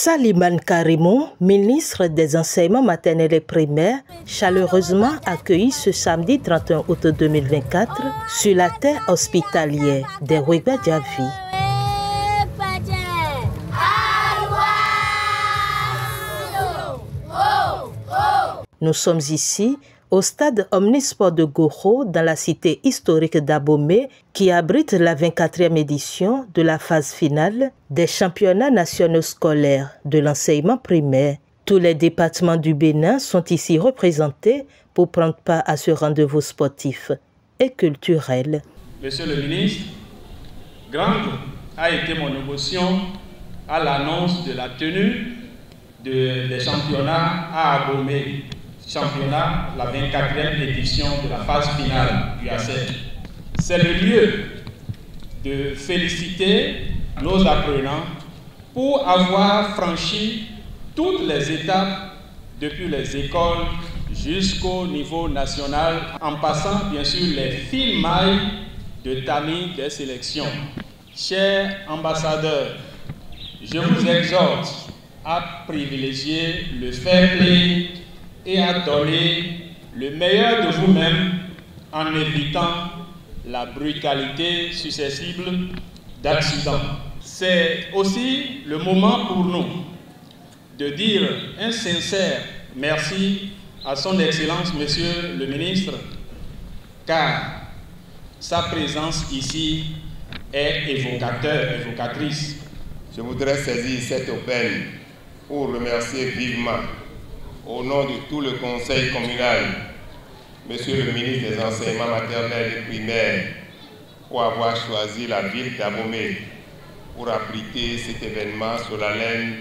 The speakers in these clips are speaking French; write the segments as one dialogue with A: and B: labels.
A: Salimane Karimou, ministre des Enseignements maternels et primaires, chaleureusement accueilli ce samedi 31 août 2024 sur la terre hospitalière des Ouéba Diavi. Nous sommes ici au stade Omnisport de Goro, dans la cité historique d'Abomey, qui abrite la 24e édition de la phase finale des championnats nationaux scolaires de l'enseignement primaire. Tous les départements du Bénin sont ici représentés pour prendre part à ce rendez-vous sportif et culturel.
B: Monsieur le ministre, grande a été mon émotion à l'annonce de la tenue des championnats à Abomey. Championnat, la 24e édition de la phase finale du ACET. C'est le lieu de féliciter nos apprenants pour avoir franchi toutes les étapes depuis les écoles jusqu'au niveau national, en passant bien sûr les fines mailles de tamis des sélections. Chers ambassadeurs, je vous exhorte à privilégier le fair play et à donner le meilleur de vous-même en évitant la brutalité susceptible d'accidents. C'est aussi le moment pour nous de dire un sincère merci à son Excellence, Monsieur le Ministre, car sa présence ici est évocatrice.
C: Je voudrais saisir cette aubaine pour remercier vivement, au nom de tout le conseil communal, Monsieur le ministre des Enseignements maternels et primaires, pour avoir choisi la ville d'Abomey pour abriter cet événement solennel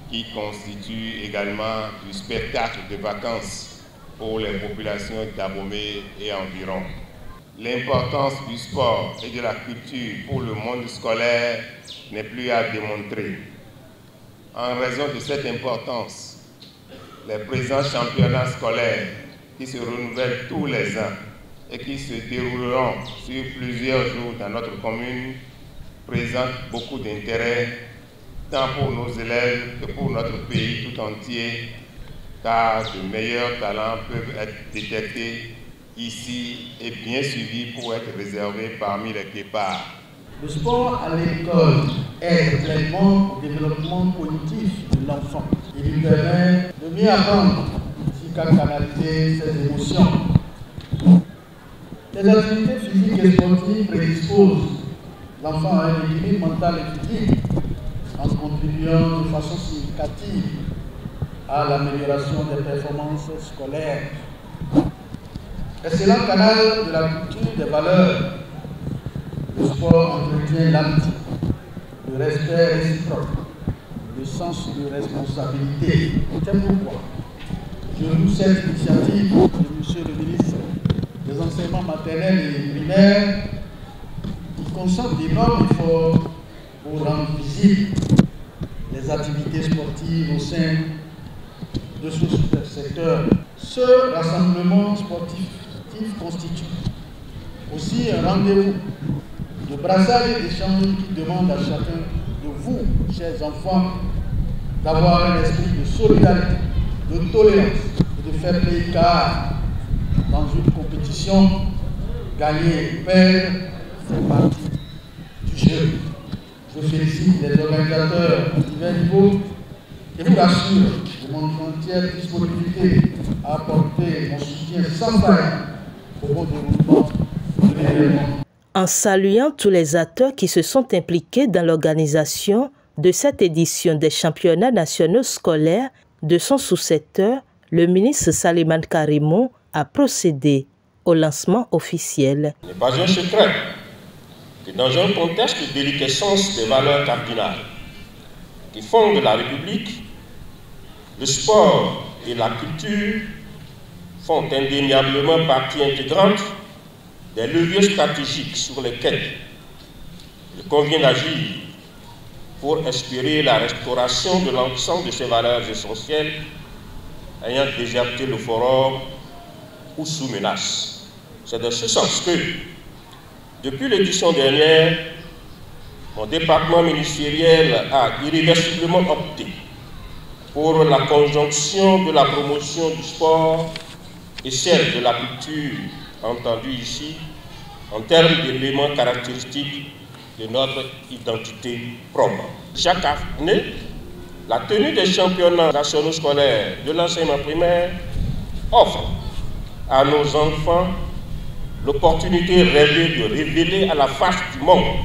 C: qui constitue également du spectacle de vacances pour les populations d'Abomey et environ. L'importance du sport et de la culture pour le monde scolaire n'est plus à démontrer. En raison de cette importance, les présents championnats scolaires qui se renouvellent tous les ans et qui se dérouleront sur plusieurs jours dans notre commune présentent beaucoup d'intérêt tant pour nos élèves que pour notre pays tout entier, car de meilleurs talents peuvent être détectés ici et bien suivis pour être réservés parmi les départs.
D: Le sport à l'école aide pleinement au développement cognitif de l'enfant. Il lui permet de mieux apprendre ainsi qu'à canaliser ses émotions. Les activités physiques et sportives prédisposent l'enfant à un équilibre mental et physique en contribuant de façon significative à l'amélioration des performances scolaires. Excellent canal de la culture des valeurs. Le sport entretient l'amitié, le respect réciproque, le sens de responsabilité. C'est pourquoi je loue cette initiative de Monsieur le ministre des Enseignements maternels et primaires qui concentre d'énormes efforts pour rendre visibles les activités sportives au sein de ce secteur. Ce rassemblement sportif constitue aussi un rendez-vous de brassage et d'échange qui demande à chacun de vous, chers enfants, d'avoir un esprit de solidarité, de tolérance et de fair play, car dans une compétition, gagner et perdre fait partie du jeu. Je félicite les organisateurs à divers niveaux et vous rassure de mon entière disponibilité à apporter mon soutien sans faille au bon déroulement de l'événement.
A: En saluant tous les acteurs qui se sont impliqués dans l'organisation de cette édition des championnats nationaux scolaires de son sous-secteur, le ministre Salimane Karimou a procédé au lancement officiel.
E: Il n'est pas un secret que dans un contexte de déliquescence des valeurs cardinales qui fondent la République, le sport et la culture font indéniablement partie intégrante des leviers stratégiques sur lesquels il convient d'agir pour espérer la restauration de l'ensemble de ces valeurs essentielles ayant déserté le forum ou sous menace. C'est dans ce sens que, depuis l'édition dernière, mon département ministériel a irréversiblement opté pour la conjonction de la promotion du sport et celle de la culture entendue ici en termes d'éléments caractéristiques de notre identité propre. Chaque année, la tenue des championnats nationaux scolaires de l'enseignement primaire offre à nos enfants l'opportunité rêvée de révéler à la face du monde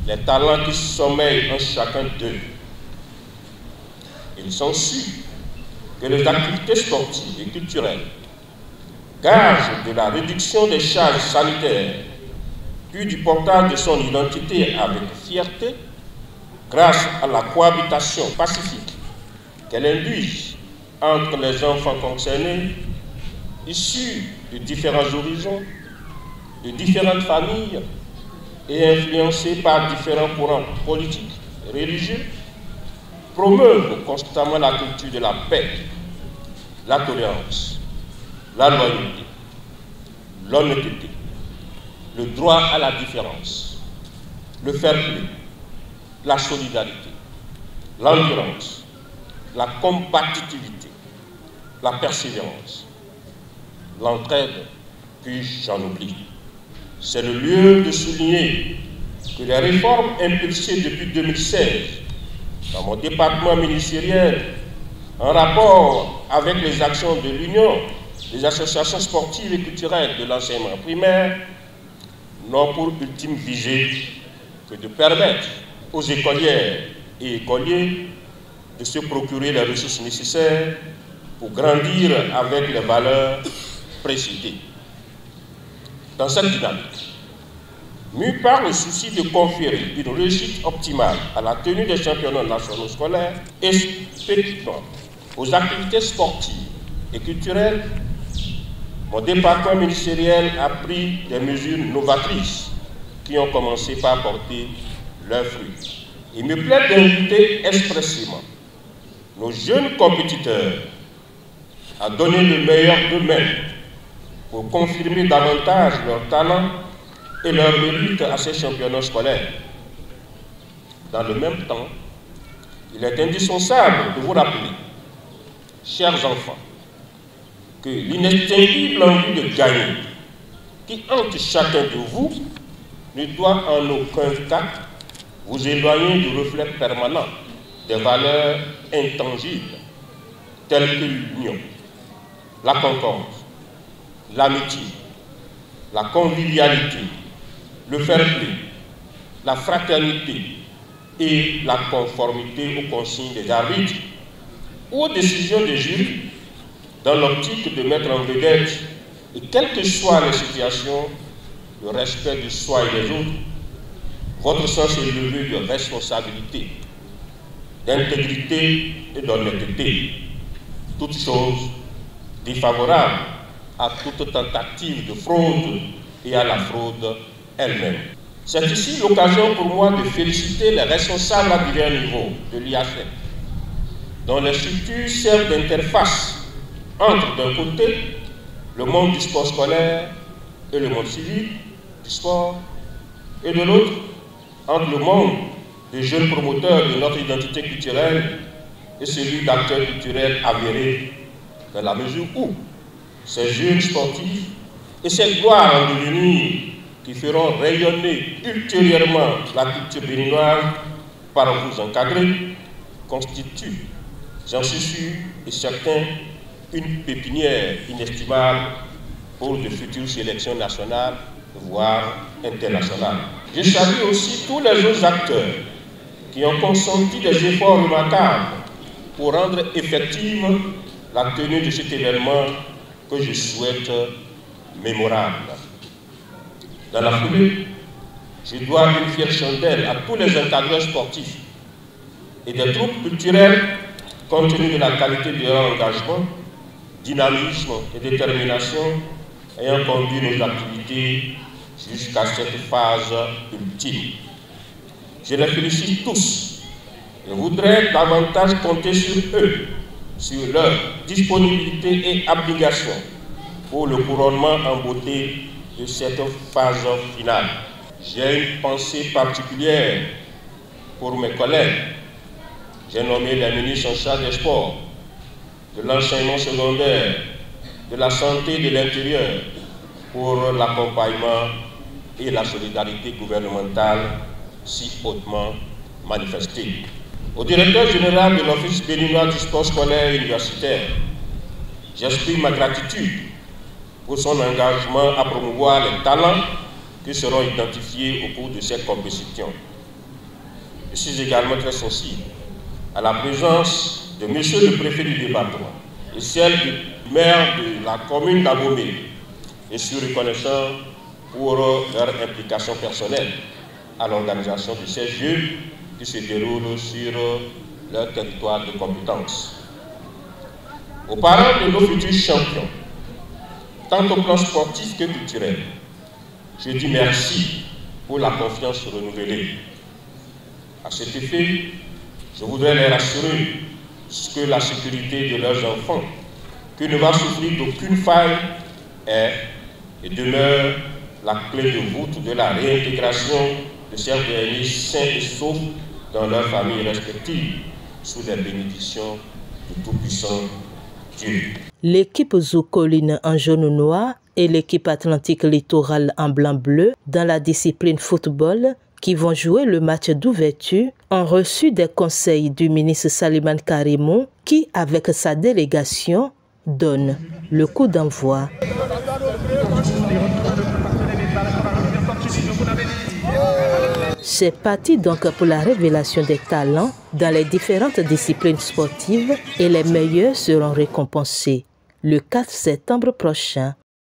E: les talents qui sommeillent en chacun d'eux. Il s'ensuit que les activités sportives et culturelles, gage de la réduction des charges sanitaires, puis du portage de son identité avec fierté, grâce à la cohabitation pacifique qu'elle induit entre les enfants concernés, issus de différents horizons, de différentes familles et influencés par différents courants politiques et religieux, promeuvent constamment la culture de la paix, la tolérance, la loyauté, l'honnêteté, le droit à la différence, le fair play, la solidarité, l'endurance, la combativité, la persévérance, l'entraide, puis j'en oublie. C'est le lieu de souligner que les réformes impulsées depuis 2016 dans mon département ministériel, en rapport avec les actions de l'Union des associations sportives et culturelles de l'enseignement primaire, n'ont pour ultime visée que de permettre aux écolières et écoliers de se procurer les ressources nécessaires pour grandir avec les valeurs précitées. Dans cette dynamique, mû par le souci de conférer une réussite optimale à la tenue des championnats nationaux scolaires et spécifiquement aux activités sportives et culturelles, mon département ministériel a pris des mesures novatrices qui ont commencé par porter leurs fruits. Il me plaît d'inviter expressément nos jeunes compétiteurs à donner le meilleur d'eux-mêmes pour confirmer davantage leur talent et leur mérite à ces championnats scolaires. Dans le même temps, il est indispensable de vous rappeler, chers enfants, que l'inextinguible envie de gagner qui hante chacun de vous ne doit en aucun cas vous éloigner du reflet permanent des valeurs intangibles telles que l'union, la concorde, l'amitié, la convivialité, le fair play, la fraternité et la conformité aux consignes des arbitres ou aux décisions des jurys dans l'optique de mettre en vedette, et quelles que soient les situations, le respect de soi et des autres, votre sens élevé de responsabilité, d'intégrité et d'honnêteté, toutes choses défavorables à toute tentative de fraude et à la fraude elle-même. C'est ici l'occasion pour moi de féliciter les responsables à divers niveaux de l'IAFEP, dont les structures servent d'interface entre, d'un côté, le monde du sport scolaire et le monde civil du sport, et de l'autre, entre le monde des jeunes promoteurs de notre identité culturelle et celui d'acteurs culturels avérés, dans la mesure où ces jeunes sportifs et ces gloires en devenir qui feront rayonner ultérieurement la culture béninoise par vous encadrer constituent, j'en suis sûr et certain, une pépinière inestimable pour de futures sélections nationales, voire internationales. Je salue aussi tous les autres acteurs qui ont consenti des efforts remarquables pour rendre effective la tenue de cet événement que je souhaite mémorable. Dans la foulée, je dois une fière chandelle à tous les encadreurs sportifs et des troupes culturelles compte tenu de la qualité de leur engagement, dynamisme et détermination ayant conduit nos activités jusqu'à cette phase ultime. Je les félicite tous et voudrais davantage compter sur eux, sur leur disponibilité et abnégation pour le couronnement en beauté de cette phase finale. J'ai une pensée particulière pour mes collègues, j'ai nommé les ministres en charge des sports, de l'enseignement secondaire, de la santé et de l'intérieur pour l'accompagnement et la solidarité gouvernementale si hautement manifestée. Au directeur général de l'Office béninois du sport scolaire et universitaire, j'exprime ma gratitude pour son engagement à promouvoir les talents qui seront identifiés au cours de cette compétition. Je suis également très sensible à la présence de monsieur le préfet du département et celle du maire de la commune d'Abomey. Je suis reconnaissant pour leur implication personnelle à l'organisation de ces Jeux qui se déroulent sur leur territoire de compétence. Aux parents de nos futurs champions, tant au plan sportif que culturel, je dis merci pour la confiance renouvelée. À cet effet, je voudrais les rassurer que la sécurité de leurs enfants, qui ne va souffrir d'aucune faille, est et demeure la clé de voûte de la réintégration de ces derniers sains et saufs dans leurs familles respectives, sous les bénédictions du Tout-Puissant Dieu.
A: L'équipe Zoukoline en jaune-noir et l'équipe Atlantique Littoral en blanc-bleu dans la discipline football qui vont jouer le match d'ouverture ont reçu des conseils du ministre Salimane Karimou qui, avec sa délégation, donne le coup d'envoi. C'est parti donc pour la révélation des talents dans les différentes disciplines sportives et les meilleurs seront récompensés le 4 septembre prochain.